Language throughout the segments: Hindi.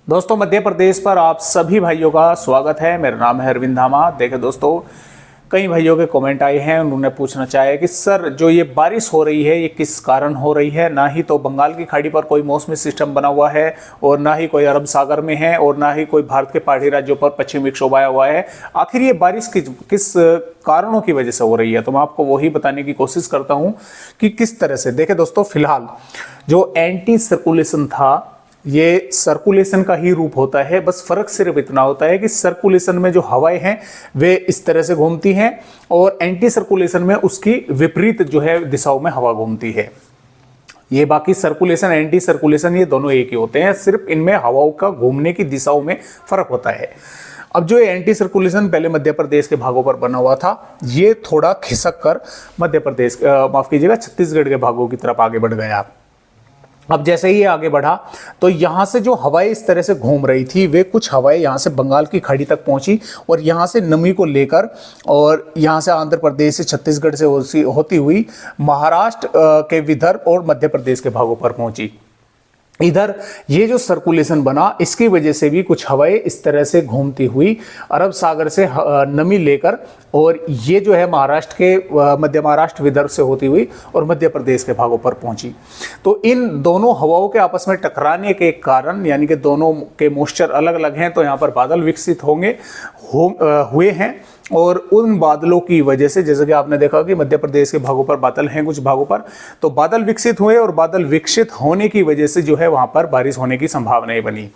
दोस्तों, मध्य प्रदेश पर आप सभी भाइयों का स्वागत है। मेरा नाम है अरविंद धामा। देखें दोस्तों, कई भाइयों के कमेंट आए हैं, उन्होंने पूछना चाहा कि सर जो ये बारिश हो रही है ये किस कारण हो रही है। ना ही तो बंगाल की खाड़ी पर कोई मौसमी सिस्टम बना हुआ है और ना ही कोई अरब सागर में है और ना ही कोई भारत के पहाड़ी राज्यों पर पश्चिमी विक्षोभ आया हुआ है। आखिर ये बारिश किस कारणों की वजह से हो रही है, तो मैं आपको वही बताने की कोशिश करता हूँ कि किस तरह से। देखें दोस्तों, फिलहाल जो एंटी सर्कुलेशन था ये सर्कुलेशन का ही रूप होता है। बस फर्क सिर्फ इतना होता है कि सर्कुलेशन में जो हवाएं हैं वे इस तरह से घूमती हैं और एंटी सर्कुलेशन में उसकी विपरीत जो है दिशाओं में हवा घूमती है। ये बाकी सर्कुलेशन एंटी सर्कुलेशन ये दोनों एक ही होते हैं, सिर्फ इनमें हवाओं का घूमने की दिशाओं में फर्क होता है। अब जो एंटी सर्कुलेशन पहले मध्य प्रदेश के भागों पर बना हुआ था, ये थोड़ा खिसक कर मध्य प्रदेश माफ कीजिएगा छत्तीसगढ़ के भागों की तरफ आगे बढ़ गया। अब जैसे ही ये आगे बढ़ा तो यहाँ से जो हवाएं इस तरह से घूम रही थी, वे कुछ हवाएं यहाँ से बंगाल की खाड़ी तक पहुंची और यहाँ से नमी को लेकर और यहाँ से आंध्र प्रदेश से छत्तीसगढ़ से होती हुई महाराष्ट्र के विदर्भ और मध्य प्रदेश के भागों पर पहुंची। इधर ये जो सर्कुलेशन बना, इसकी वजह से भी कुछ हवाएं इस तरह से घूमती हुई अरब सागर से नमी लेकर और ये जो है महाराष्ट्र के मध्य महाराष्ट्र विदर्भ से होती हुई और मध्य प्रदेश के भागों पर पहुंची। तो इन दोनों हवाओं के आपस में टकराने के कारण, यानी कि दोनों के मॉइस्चर अलग अलग हैं, तो यहाँ पर बादल विकसित हुए हैं और उन बादलों की वजह से, जैसे कि आपने देखा कि मध्य प्रदेश के भागों पर बादल हैं, कुछ भागों पर तो बादल विकसित हुए और बादल विकसित होने की वजह से जो है वहां पर बारिश होने की संभावनाएं बनी।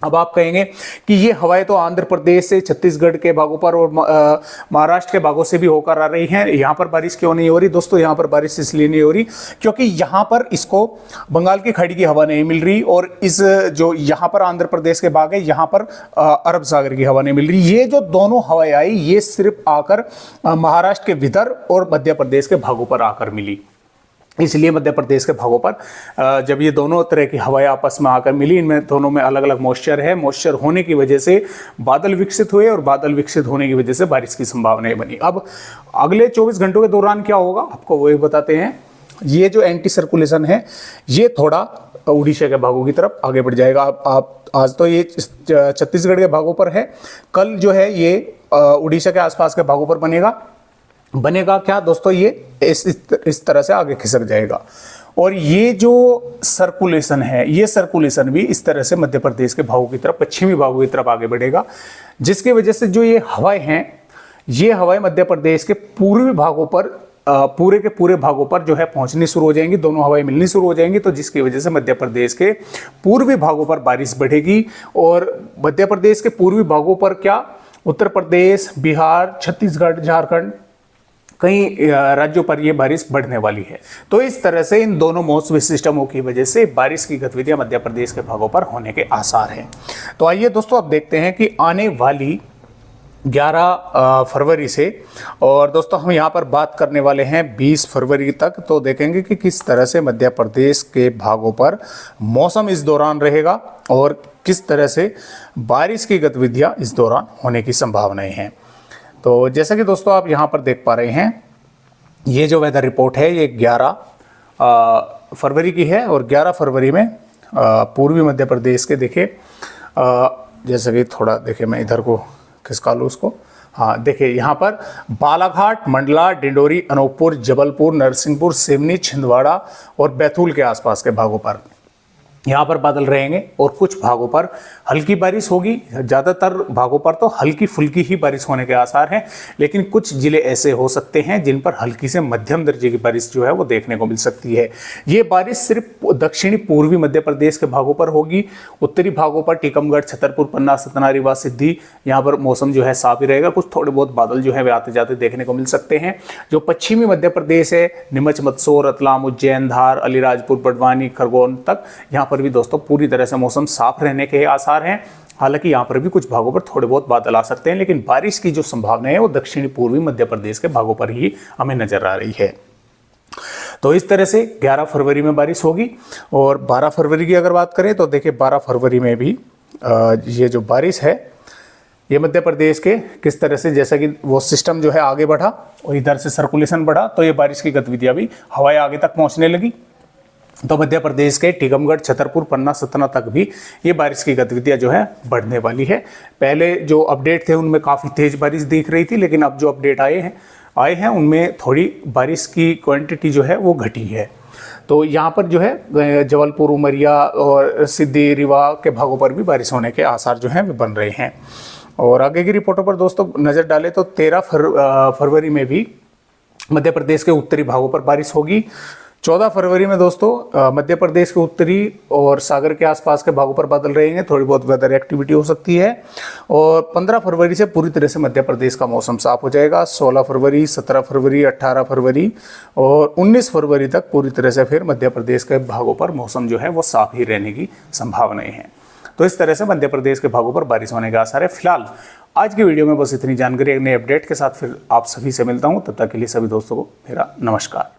अब आप कहेंगे कि ये हवाएं तो आंध्र प्रदेश से छत्तीसगढ़ के भागों पर और महाराष्ट्र के भागों से भी होकर आ रही हैं, यहाँ पर बारिश क्यों नहीं हो रही? दोस्तों, यहाँ पर बारिश इसलिए नहीं हो रही क्योंकि यहाँ पर इसको बंगाल की खाड़ी की हवा नहीं मिल रही और इस जो यहाँ पर आंध्र प्रदेश के भाग है यहाँ पर अरब सागर की हवा नहीं मिल रही। ये जो दोनों हवाएं आई ये सिर्फ आकर महाराष्ट्र के विदर्भ और मध्य प्रदेश के भागों पर आकर मिली। इसलिए मध्य प्रदेश के भागों पर जब ये दोनों तरह की हवाएं आपस में आकर मिली, इनमें दोनों में अलग अलग मॉइस्चर है, मॉइस्चर होने की वजह से बादल विकसित हुए और बादल विकसित होने की वजह से बारिश की संभावनाएं बनी। अब अगले 24 घंटों के दौरान क्या होगा आपको वही बताते हैं। ये जो एंटी सर्कुलेशन है ये थोड़ा उड़ीसा के भागों की तरफ आगे बढ़ जाएगा। आप आज तो ये छत्तीसगढ़ के भागों पर है, कल जो है ये उड़ीसा के आसपास के भागों पर बनेगा क्या दोस्तों, ये इस तरह से आगे खिसक जाएगा। और ये जो सर्कुलेशन है ये सर्कुलेशन भी इस तरह से मध्य प्रदेश के भागों की तरफ, पश्चिमी भागों की तरफ आगे बढ़ेगा, जिसकी वजह से जो ये हवाएं हैं ये हवाएं मध्य प्रदेश के पूर्वी भागों पर पूरे के पूरे भागों पर जो है पहुंचनी शुरू हो जाएंगी। दोनों हवाएं मिलनी शुरू हो जाएंगी, तो जिसकी वजह से मध्य प्रदेश के पूर्वी भागों पर बारिश बढ़ेगी। और मध्य प्रदेश के पूर्वी भागों पर क्या, उत्तर प्रदेश, बिहार, छत्तीसगढ़, झारखंड, कई राज्यों पर यह बारिश बढ़ने वाली है। तो इस तरह से इन दोनों मौसमी सिस्टमों की वजह से बारिश की गतिविधियां मध्य प्रदेश के भागों पर होने के आसार हैं। तो आइए दोस्तों अब देखते हैं कि आने वाली 11 फरवरी से, और दोस्तों हम यहाँ पर बात करने वाले हैं 20 फरवरी तक, तो देखेंगे कि किस तरह से मध्य प्रदेश के भागों पर मौसम इस दौरान रहेगा और किस तरह से बारिश की गतिविधियां इस दौरान होने की संभावनाएं हैं। तो जैसा कि दोस्तों आप यहाँ पर देख पा रहे हैं, ये जो वेदर रिपोर्ट है ये 11 फरवरी की है और 11 फरवरी में पूर्वी मध्य प्रदेश के देखिए, जैसा कि थोड़ा देखिए मैं इधर को खिसका लूँ उसको, हाँ देखिए यहाँ पर बालाघाट, मंडला, डिंडोरी, अनूपपुर, जबलपुर, नरसिंहपुर, सिवनी, छिंदवाड़ा और बैतूल के आसपास के भागों पर यहाँ पर बादल रहेंगे और कुछ भागों पर हल्की बारिश होगी। ज़्यादातर भागों पर तो हल्की फुल्की ही बारिश होने के आसार हैं, लेकिन कुछ जिले ऐसे हो सकते हैं जिन पर हल्की से मध्यम दर्जे की बारिश जो है वो देखने को मिल सकती है। ये बारिश सिर्फ दक्षिणी पूर्वी मध्य प्रदेश के भागों पर होगी। उत्तरी भागों पर टीकमगढ़, छतरपुर, पन्ना, सतना, रीवा, सिद्धि, यहाँ पर मौसम जो है साफ ही रहेगा। कुछ थोड़े बहुत बादल जो है वे आते जाते देखने को मिल सकते हैं। जो पश्चिमी मध्य प्रदेश है, नीमच, मंदसौर, रतलाम, उज्जैन, धार, अलीराजपुर, बड़वानी, खरगोन तक, यहाँ पर भी दोस्तों पूरी तरह से मौसम साफ रहने के आसार हैं। हालांकि यहाँ पर भी कुछ भागों पर थोड़े बहुत बादल आ सकते हैं, लेकिन बारिश की जो संभावना है वो दक्षिणी पूर्वी मध्य प्रदेश के भागों पर ही हमें नजर आ रही है। तो इस तरह से 11 फरवरी में बारिश होगी। और 12 फरवरी की अगर बात करें तो देखिए 12 फरवरी में भी ये जो बारिश है ये मध्य प्रदेश के किस तरह से, जैसा कि वो सिस्टम जो है आगे बढ़ा और इधर से सर्कुलेशन बढ़ा, तो ये बारिश की गतिविधियां भी हवाएं आगे तक पहुंचने लगी। तो मध्य प्रदेश के टीकमगढ़, छतरपुर, पन्ना, सतना तक भी ये बारिश की गतिविधियां जो है बढ़ने वाली है। पहले जो अपडेट थे उनमें काफ़ी तेज़ बारिश दिख रही थी, लेकिन अब जो अपडेट आए हैं उनमें थोड़ी बारिश की क्वांटिटी जो है वो घटी है। तो यहाँ पर जो है जबलपुर, उमरिया और सिद्धि, रीवा के भागों पर भी बारिश होने के आसार जो हैं वे बन रहे हैं। और आगे की रिपोर्टों पर दोस्तों नज़र डालें तो 13 फरवरी में भी मध्य प्रदेश के उत्तरी भागों पर बारिश होगी। 14 फरवरी में दोस्तों मध्य प्रदेश के उत्तरी और सागर के आसपास के भागों पर बादल रहेंगे, थोड़ी बहुत वेदर एक्टिविटी हो सकती है। और 15 फरवरी से पूरी तरह से मध्य प्रदेश का मौसम साफ हो जाएगा। 16 फरवरी, 17 फरवरी, 18 फरवरी और 19 फरवरी तक पूरी तरह से फिर मध्य प्रदेश के भागों पर मौसम जो है वो साफ ही रहने की संभावनाएं हैं। तो इस तरह से मध्य प्रदेश के भागों पर बारिश होने का आसार है। फिलहाल आज की वीडियो में बस इतनी जानकारी, एक नए अपडेट के साथ फिर आप सभी से मिलता हूँ। तब तक के लिए सभी दोस्तों को मेरा नमस्कार।